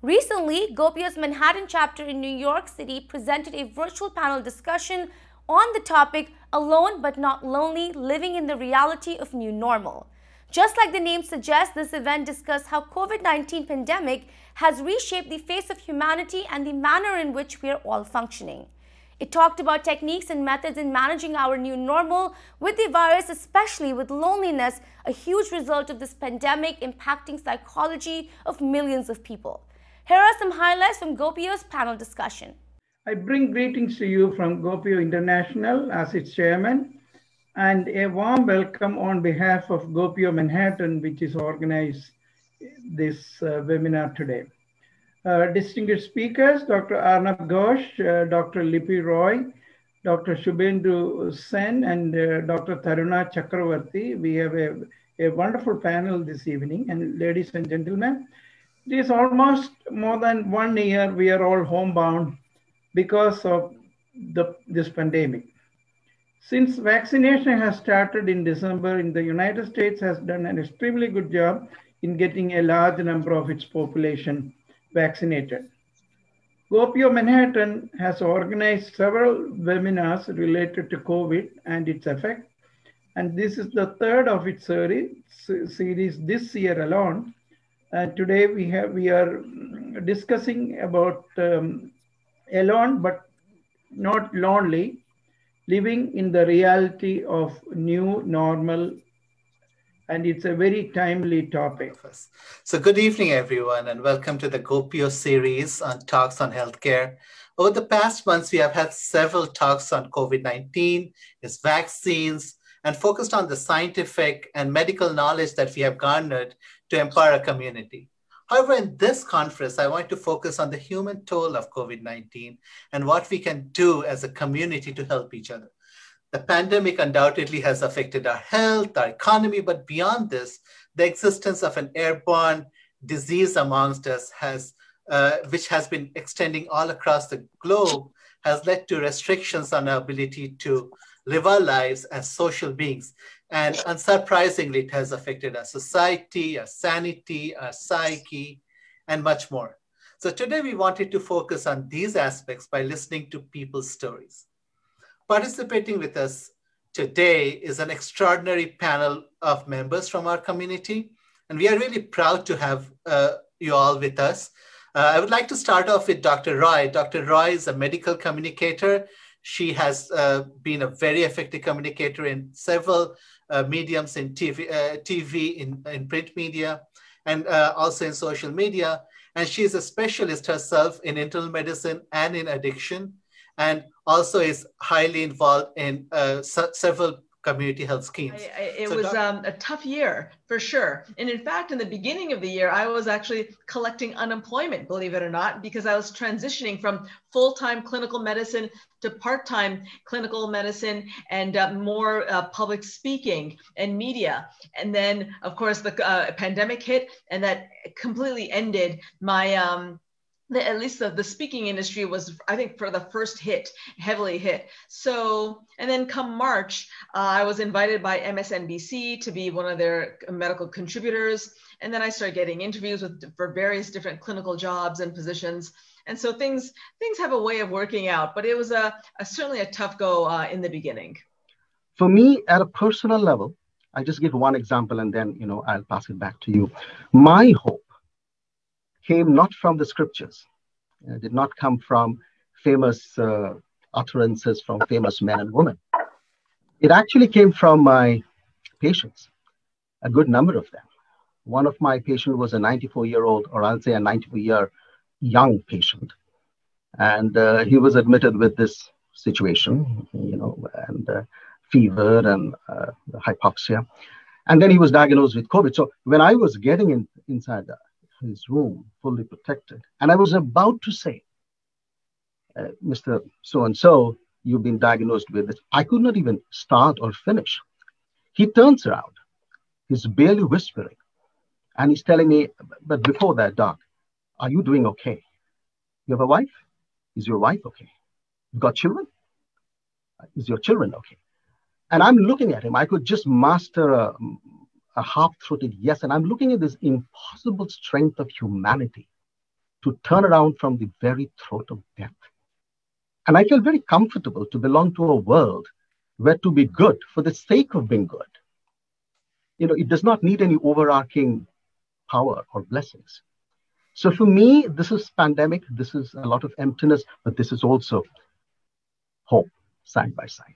Recently, GOPIO's Manhattan chapter in New York City presented a virtual panel discussion on the topic Alone but Not Lonely, Living in the Reality of New Normal. Just like the name suggests, this event discussed how COVID-19 pandemic has reshaped the face of humanity and the manner in which we are all functioning. It talked about techniques and methods in managing our new normal with the virus, especially with loneliness, a huge result of this pandemic impacting psychology of millions of people. Here are some highlights from GOPIO's panel discussion. I bring greetings to you from GOPIO International as its chairman, and a warm welcome on behalf of GOPIO Manhattan, which is organized this webinar today. Distinguished speakers, Dr. Arnab Ghosh, Dr. Lipi Roy, Dr. Shubhendu Sen, and Dr. Taruna Chakravarti. We have a wonderful panel this evening. And ladies and gentlemen, it is almost more than 1 year we are all homebound because of this pandemic. Since vaccination has started in December, in the United States has done an extremely good job in getting a large number of its population vaccinated. GOPIO Manhattan has organized several webinars related to COVID and its effect. And this is the third of its series this year alone. Today we are discussing about alone but not lonely, living in the reality of new normal, and it's a very timely topic. So good evening, everyone, and welcome to the GOPIO series on talks on healthcare. Over the past months, we have had several talks on COVID-19, its vaccines, and focused on the scientific and medical knowledge that we have garnered to empower our community. However, in this conference, I want to focus on the human toll of COVID-19 and what we can do as a community to help each other. The pandemic undoubtedly has affected our health, our economy, but beyond this, the existence of an airborne disease amongst us which has been extending all across the globe, has led to restrictions on our ability to live our lives as social beings. And unsurprisingly, it has affected our society, our sanity, our psyche, and much more. So today we wanted to focus on these aspects by listening to people's stories. Participating with us today is an extraordinary panel of members from our community, and we are really proud to have you all with us. I would like to start off with Dr. Roy. Dr. Roy is a medical communicator. She has been a very effective communicator in several mediums in TV, in print media, and also in social media. And she is a specialist herself in internal medicine and in addiction, and also is highly involved in several community health schemes. It was a tough year, for sure. And in fact, in the beginning of the year, I was actually collecting unemployment, believe it or not, because I was transitioning from full-time clinical medicine to part-time clinical medicine and more public speaking and media. And then, of course, the pandemic hit, and that completely ended my at least the speaking industry was, I think, for the first heavily hit. So, and then come March, I was invited by MSNBC to be one of their medical contributors. And then I started getting interviews for various different clinical jobs and positions. And so things have a way of working out, but it was certainly a tough go in the beginning. For me, at a personal level, I just give one example and then, I'll pass it back to you. My hope came not from the scriptures. It did not come from famous utterances from famous men and women. It actually came from my patients, a good number of them. One of my patients was a 94-year-old, or I'll say a 94-year young patient. And he was admitted with this situation, and fever and hypoxia. And then he was diagnosed with COVID. So when I was getting inside his room, fully protected, and I was about to say, Mr. So-and-so, you've been diagnosed with it. I could not even start or finish. He turns around, he's barely whispering, and he's telling me, but before that, doc, are you doing okay? You have a wife? Is your wife okay? You got children? Is your children okay? And I'm looking at him. I could just master a half-throated yes. And I'm looking at this impossible strength of humanity to turn around from the very throat of death. And I feel very comfortable to belong to a world where to be good for the sake of being good, it does not need any overarching power or blessings. So for me, this is pandemic, this is a lot of emptiness, but this is also hope side by side.